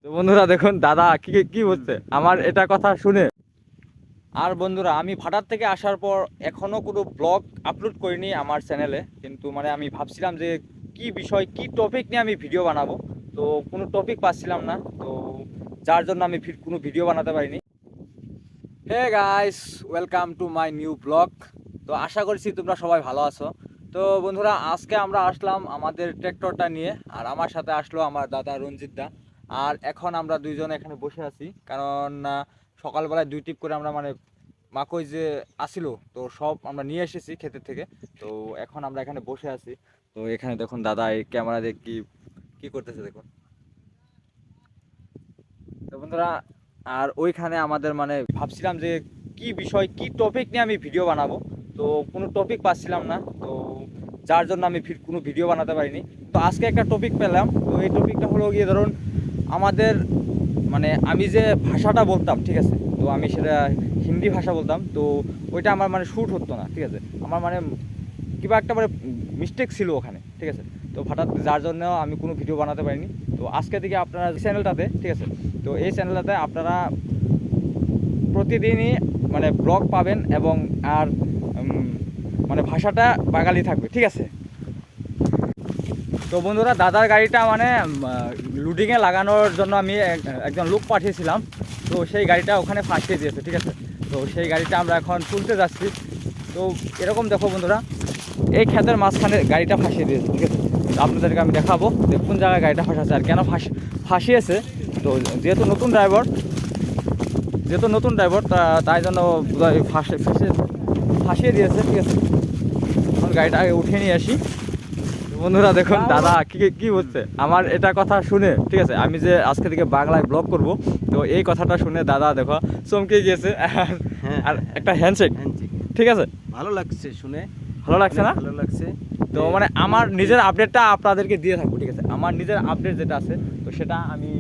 তো বন্ধুরা দেখুন দাদা কি কি বলছে আমার এটা কথা শুনে। আর বন্ধুরা আমি ভাটার থেকে আসার পর এখনো কোনো ব্লগ আপলোড করিনি আমার চ্যানেলে, কিন্তু মানে আমি ভাবছিলাম যে কি বিষয় কি টপিক নিয়ে আমি ভিডিও বানাবো, তো কোনো টপিক পাচ্ছিলাম না, তো যার জন্য আমি কোনো ভিডিও বানাতে পারিনি। Hey guys, welcome to my new blog. তো আশা করছি তোমরা সবাই ভালো আছো। তো বন্ধুরা আজকে আমরা আসলাম আমাদের ট্র্যাক্টরটা নিয়ে, আর আমার সাথে আসলো আমার দাদা রঞ্জিত দা। আর এখন আমরা দুইজন এখানে বসে আছি, কারণ সকালবেলায় দুই টিপ করে আমরা মানে মাকই যে আসিল তো সব আমরা নিয়ে এসেছি ক্ষেতের থেকে। তো এখন আমরা এখানে বসে আছি। তো এখানে দেখুন দাদা এই ক্যামেরা দিয়ে কি কি করতেছে দেখুন। তো বন্ধুরা আর ওইখানে আমাদের মানে ভাবছিলাম যে কি বিষয় কি টপিক নিয়ে আমি ভিডিও বানাবো, তো কোনো টপিক পাচ্ছিলাম না, তো যার জন্য আমি কোনো ভিডিও বানাতে পারিনি। তো আজকে একটা টপিক পেলাম, তো এই টপিকটা হলো গিয়ে ধরুন আমাদের মানে আমি যে ভাষাটা বলতাম, ঠিক আছে, তো আমি সেটা হিন্দি ভাষা বলতাম, তো ওইটা আমার মানে শ্যুট হতো না, ঠিক আছে, আমার মানে কিবা একটা মানে মিস্টেক ছিল ওখানে, ঠিক আছে। তো হঠাৎ যার জন্য আমি কোনো ভিডিও বানাতে পারিনি। তো আজকে থেকে আপনারা চ্যানেলটাতে, ঠিক আছে, তো এই চ্যানেলটাতে আপনারা প্রতিদিনই মানে ব্লগ পাবেন, এবং আর মানে ভাষাটা বাঙালি থাকবে, ঠিক আছে। তো বন্ধুরা দাদার গাড়িটা মানে লুডিংয়ে লাগানোর জন্য আমি একজন লোক পাঠিয়েছিলাম, তো সেই গাড়িটা ওখানে ফাঁসিয়ে দিয়েছে, ঠিক আছে। তো সেই গাড়িটা আমরা এখন তুলতে যাচ্ছি। তো এরকম দেখো বন্ধুরা, এই ক্ষেতের মাঝখানে গাড়িটা ফাঁসিয়ে দিয়েছে, ঠিক আছে। তো আপনাদেরকে আমি দেখাবো যে কোন জায়গায় গাড়িটা ফাঁসাচ্ছে আর কেন ফাঁসিয়েছে। তো যেহেতু নতুন ড্রাইভার তাই জন্য ফাঁসিয়ে দিয়েছে, ঠিক আছে। এখন গাড়িটা আগে উঠিয়ে নিয়ে আসি। বন্ধুরা দেখুন দাদা কি কি বলছে আমার এটা কথা শুনে, ঠিক আছে, আমি যে আজকে থেকে বাংলায় ব্লগ করব, তো এই কথাটা শুনে দাদা দেখো চমকে গিয়েছে। আর একটা হ্যান্ডশেক, ঠিক আছে। ভালো লাগছে শুনে, ভালো লাগছে না? ভালো লাগছে। তো মানে আমার নিজের আপডেটটা আপনাদেরকে দিয়ে থাকবো, ঠিক আছে, আমার নিজের আপডেট যেটা আছে তো সেটা আমি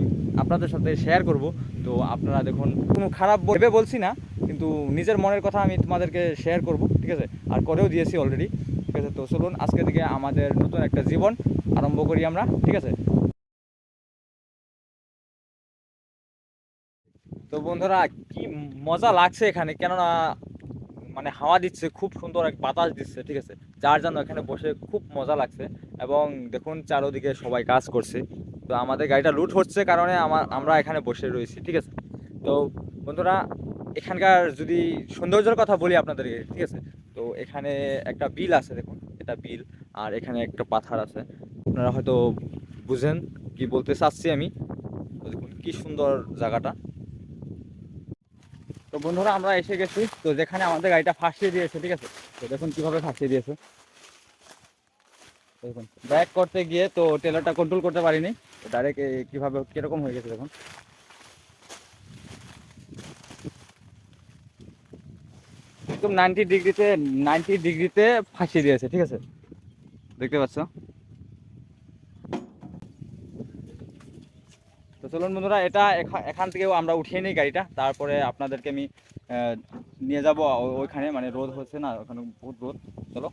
আপনাদের সাথে শেয়ার করব। তো আপনারা দেখুন, কোনো খারাপ ভেবে বলছি না, কিন্তু নিজের মনের কথা আমি তোমাদেরকে শেয়ার করব, ঠিক আছে, আর করেও দিয়েছি অলরেডি, ঠিক আছে। তো চলুন আজকে থেকে আমাদের নতুন একটা জীবন আরম্ভ করি আমরা, ঠিক আছে। তো বন্ধুরা কি মজা লাগছে এখানে, কেননা মানে হাওয়া দিচ্ছে, খুব সুন্দর এক বাতাস দিচ্ছে, ঠিক আছে, যার জন্য এখানে বসে খুব মজা লাগছে। এবং দেখুন চারোদিকে সবাই কাজ করছে। তো আমাদের গাড়িটা লুট হচ্ছে কারণে আমরা এখানে বসে রয়েছি, ঠিক আছে। তো বন্ধুরা এখানকার যদি সৌন্দর্যের কথা বলি আপনাদেরকে, ঠিক আছে, তো এখানে একটা বিল আছে, দেখুন এটা বিল, আর এখানে একটা পাথর আছে, আপনারা হয়তো বুঝেন কি বলতে চাচ্ছি আমি। তো দেখুন কি সুন্দর জায়গাটা। তো বন্ধুরা আমরা এসে গেছি, তো যেখানে আমাদের গাড়িটা ফাঁসিয়ে দিয়েছে, ঠিক আছে। তো দেখুন কিভাবে ফাঁসিয়ে দিয়েছে, দেখুন ব্যাক করতে গিয়ে তো টেলারটা কন্ট্রোল করতে পারিনি, তো ডাইরেক্ট কিভাবে কিরকম হয়ে গেছে দেখুন। একদম 90 ডিগ্রিতে ফাঁসিয়ে দিয়েছে, ঠিক আছে, দেখতে পাচ্ছ। তো চলুন বন্ধুরা এটা এখান থেকেও আমরা উঠিয়ে নিই গাড়িটা, তারপরে আপনাদেরকে আমি নিয়ে যাব ওইখানে, মানে রোদ হচ্ছে না ওখানে, বহুত রোদ। চলো।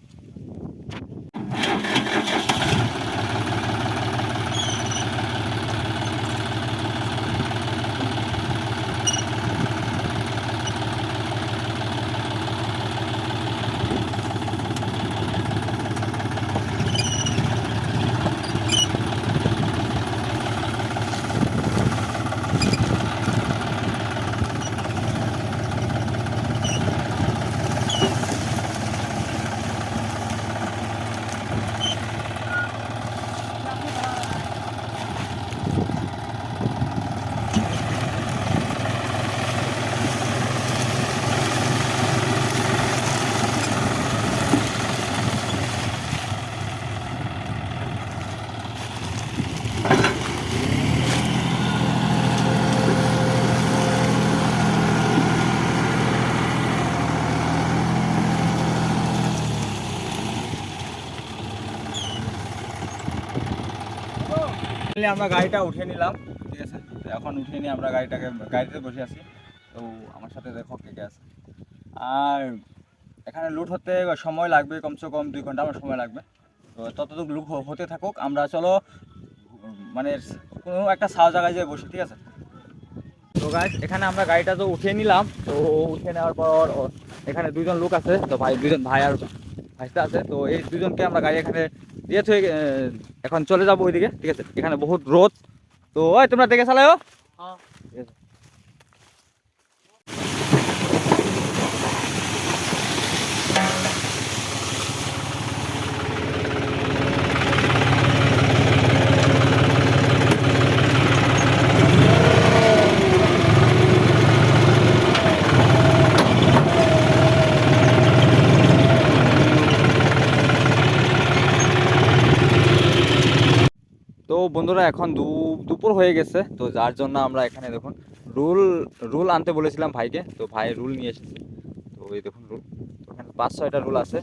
আমরা গাড়িটা উঠিয়ে নিলাম, ঠিক আছে। তো এখন উঠিয়ে নিয়ে আমরা গাড়িতে বসে আছি। তো আমার সাথে দেখো কে কে আছে। আর এখানে লুট হতে সময় লাগবে, কমসে কম 2 ঘন্টা আমার সময় লাগবে। তো ততটুকু লুট হতে থাকুক, আমরা চলো মানে কোনো একটা ছাওয়া জায়গায় যেয়ে বসি, ঠিক আছে? তো গাইস এখানে আমরা গাড়িটা তো উঠিয়ে নিলাম। তো উঠিয়ে নেওয়ার পর এখানে দুজন লোক আছে, তো দুজন ভাই আর ভাইস্তা আছে। তো এই দুজনকে আমরা গাড়ি এখানে দিয়ে থুয়ে এখন চলে যাবো ওইদিকে, ঠিক আছে? এখানে বহুত রোদ। তো ওই তোমরা দেখে চালাও। ঠিক আছে। তো বন্ধুরা এখন দুপুর হয়ে গেছে, তো যার জন্য আমরা এখানে দেখুন রুল রুল আনতে বলেছিলাম ভাইকে, তো ভাই রুল নিয়ে এসেছে। তো এই দেখুন রুল, তো এখানে 5-6টা রুল আছে।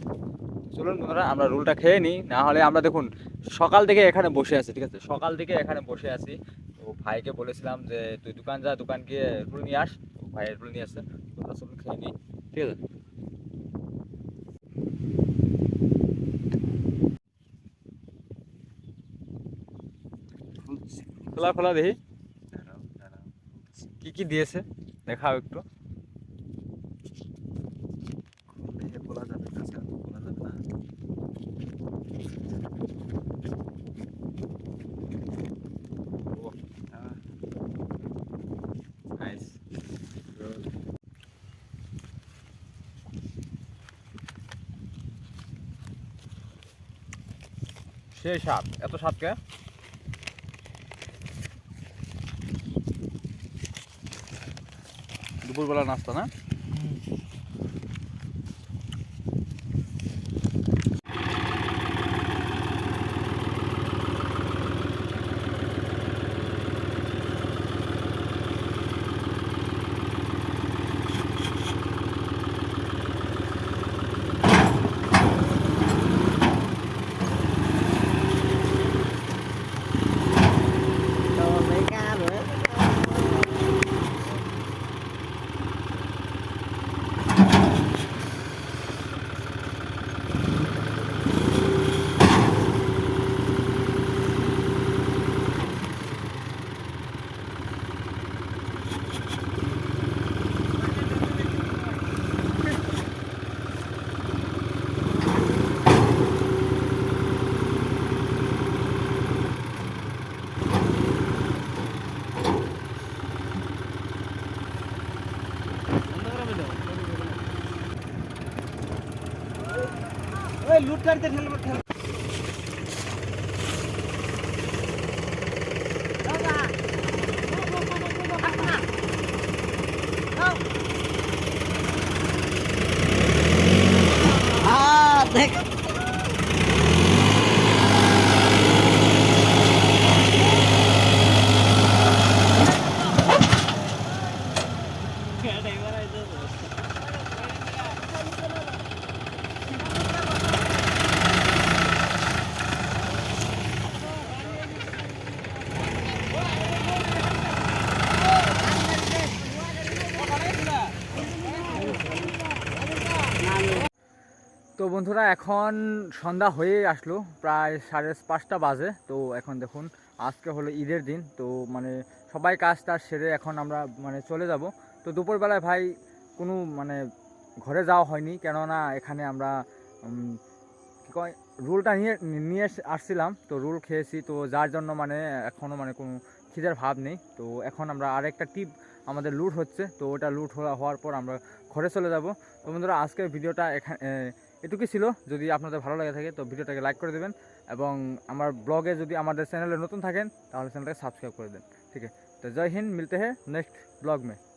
চলুন বন্ধুরা আমরা রুলটা খেয়ে নিই, না হলে আমরা দেখুন সকাল থেকে এখানে বসে আছি, ঠিক আছে? সকাল থেকে এখানে বসে আছি। তো ভাইকে বলেছিলাম যে তুই দোকান যা, দোকান গিয়ে রুল নিয়ে আস। তো ভাই রুল নিয়ে আসছে, তো আমরা চলুন খেয়ে নিই, ঠিক আছে? খোলা খোলা দেখি কি কি দিয়েছে, দেখাও একটু। খোলা যাবে না স্যার, খোলা যাবে না। নাইস। সেই স্বাদ, এত স্বাদ কে? দুপুরবেলা নাস্তা না? Đồ mấy ca nữa. ওই লুট করতে ঠেলবো ঠেল। দেখ তো বন্ধুরা এখন সন্ধ্যা হয়ে আসলো, প্রায় 5:30 বাজে। তো এখন দেখুন আজকে হলো ঈদের দিন, তো মানে সবাই কাজ টাজ সেরে এখন আমরা মানে চলে যাব। তো দুপুরবেলায় ভাই কোনো মানে ঘরে যাওয়া হয়নি, কেননা এখানে আমরা কী কয় রুলটা নিয়ে নিয়ে আসছিলাম, তো রুল খেয়েছি। তো যার জন্য মানে এখনও মানে কোনো খিদের ভাব নেই। তো এখন আমরা আরেকটা টিপ আমাদের লুট হচ্ছে, তো ওটা লুট হওয়ার পর আমরা ঘরে চলে যাব। তো বন্ধুরা আজকের ভিডিওটা এখানে এটুকুই ছিল। যদি আপনাদের ভালো লাগে থাকে তো ভিডিওটাকে লাইক করে দেবেন, এবং আমার ব্লগে যদি আমাদের চ্যানেলে নতুন থাকেন তাহলে চ্যানেলটাকে সাবস্ক্রাইব করে দেন, ঠিক আছে? তো জয় হিন্দ, মিলতে हैं नेक्स्ट ब्लॉग में।